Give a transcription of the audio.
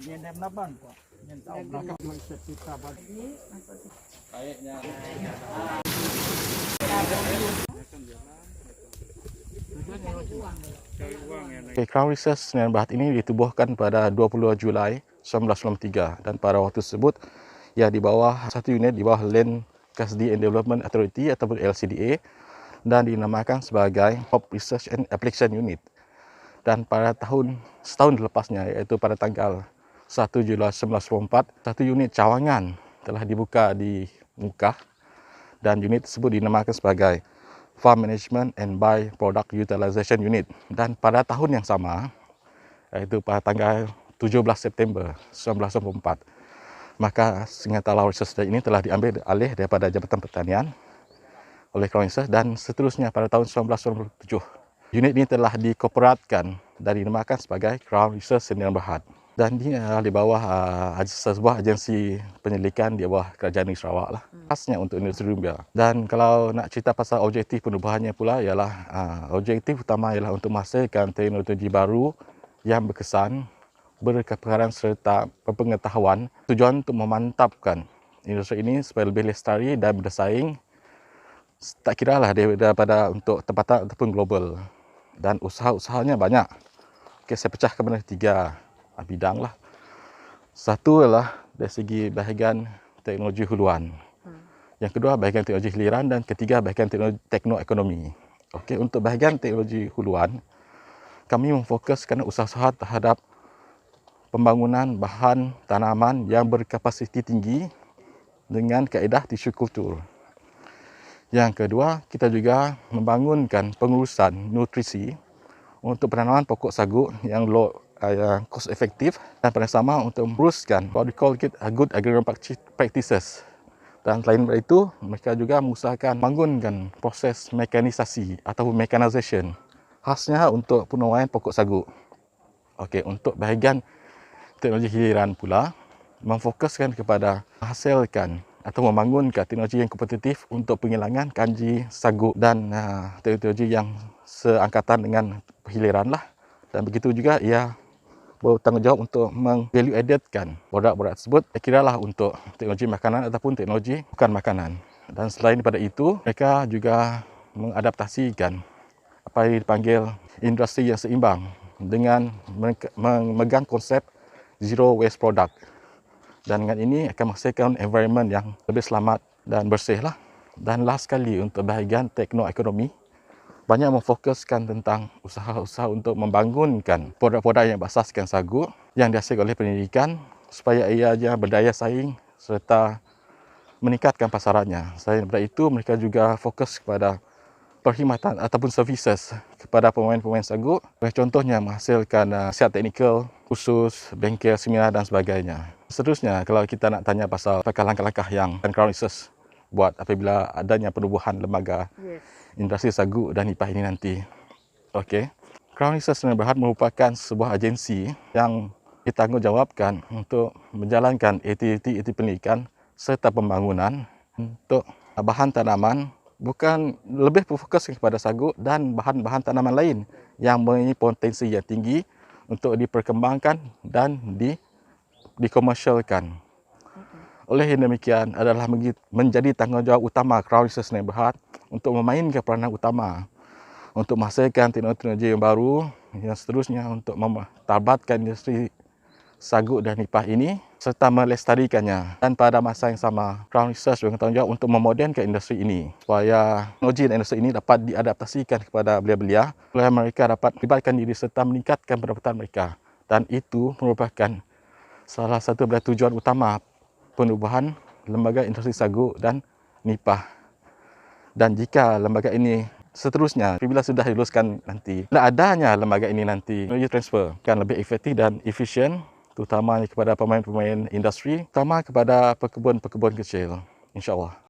Yan dem naban po. Yan taong nakak magsertita ba. Kayaknya. Crown Research Sdn Bhd ini ditubuhkan pada 22 Julai 1993 dan pada waktu tersebut ia di bawah satu unit di bawah Land Custody and Development Authority ataupun LCDA dan dinamakan sebagai Hop Research and Application Unit. Dan pada setahun lepasnya, iaitu pada tanggal 1 Julai 1994, satu unit cawangan telah dibuka di Mukah dan unit tersebut dinamakan sebagai Farm Management and By-Product Utilisation Unit. Dan pada tahun yang sama, iaitu pada tanggal 17 September 1994, maka Sengketa Laut Research ini telah diambil alih daripada Jabatan Pertanian oleh Crown Research dan seterusnya pada tahun 1997. Unit ini telah dikoporatkan dan dinamakan sebagai Crown Research Sdn Bhd. Dan dia di bawah sebuah agensi penyelidikan di bawah Kerajaan Negeri Sarawak lah. Khasnya untuk industri rumba. Dan kalau nak cerita pasal objektif penubuhannya pula ialah objektif utama ialah untuk menghasilkan teknologi baru yang berkesan, berkeperangan serta berpengetahuan. Tujuan untuk memantapkan industri ini supaya lebih lestari dan bersaing. Tak kira lah daripada untuk tempatan ataupun global. Dan usaha-usahanya banyak. Okay, saya pecah kepada 3 bidang lah. Satu adalah dari segi bahagian teknologi huluan. Yang kedua bahagian teknologi hiliran dan ketiga bahagian teknoekonomi. Okey, untuk bahagian teknologi huluan, kami memfokuskan usaha-usaha terhadap pembangunan bahan tanaman yang berkapasiti tinggi dengan kaedah tisu kultur. Yang kedua, kita juga membangunkan pengurusan nutrisi untuk penanaman pokok sagu yang cost efektif dan pada sama untuk menguruskan what we call it good agrarian practices. Dan selain daripada itu, mereka juga mengusahakan membangunkan proses mekanisasi atau mechanization khasnya untuk penuaian pokok sagu. Okey, untuk bahagian teknologi hiliran pula, memfokuskan kepada menghasilkan atau membangunkan teknologi yang kompetitif untuk penghilangan kanji sagu dan teknologi yang seangkatan dengan hiliran lah. Dan begitu juga ia bertanggungjawab untuk meng-value addedkan produk-produk tersebut, kiralah untuk teknologi makanan ataupun teknologi bukan makanan. Dan selain daripada itu, mereka juga mengadaptasikan apa yang dipanggil industri yang seimbang dengan memegang konsep zero waste product. Dan dengan ini akan menghasilkan environment yang lebih selamat dan bersih lah. Dan last sekali untuk bahagian teknoekonomi, banyak memfokuskan tentang usaha-usaha untuk membangunkan produk-produk yang berasaskan sagu yang dihasilkan oleh pendidikan supaya ia berdaya saing serta meningkatkan pasarannya. Selain daripada itu, mereka juga fokus kepada perkhidmatan ataupun services kepada pemain-pemain sagu. Contohnya menghasilkan siap teknikal, khusus, bengkel, seminar dan sebagainya. Seterusnya, kalau kita nak tanya pasal langkah-langkah yang Crown Research buat apabila adanya penubuhan lembaga industri sagu dan nipah ini nanti. Okey. Crown Research Sdn Bhd merupakan sebuah agensi yang ditanggungjawabkan untuk menjalankan aktiviti pendidikan serta pembangunan untuk bahan tanaman, bukan lebih berfokus kepada sagu dan bahan-bahan tanaman lain yang mempunyai potensi yang tinggi untuk diperkembangkan dan dikomersialkan. Oleh yang demikian adalah menjadi tanggungjawab utama Crown Research Sdn Bhd untuk memainkan peranan utama untuk menghasilkan teknologi yang baru yang seterusnya untuk mentarbatkan industri sagu dan nipah ini serta melestarikannya. Dan pada masa yang sama, Crown Research bertanggungjawab untuk memodernkan industri ini supaya teknologi dan industri ini dapat diadaptasikan kepada belia-belia supaya mereka dapat melibatkan diri serta meningkatkan pendapatan mereka. Dan itu merupakan salah satu daripada tujuan utama penubuhan lembaga industri sagu dan nipah. Dan jika lembaga ini seterusnya, apabila sudah diluluskan nanti, adanya lembaga ini nanti, teknologi transfer akan lebih efektif dan efisien, terutama kepada pemain-pemain industri, terutama kepada pekebun-pekebun kecil, insya-Allah.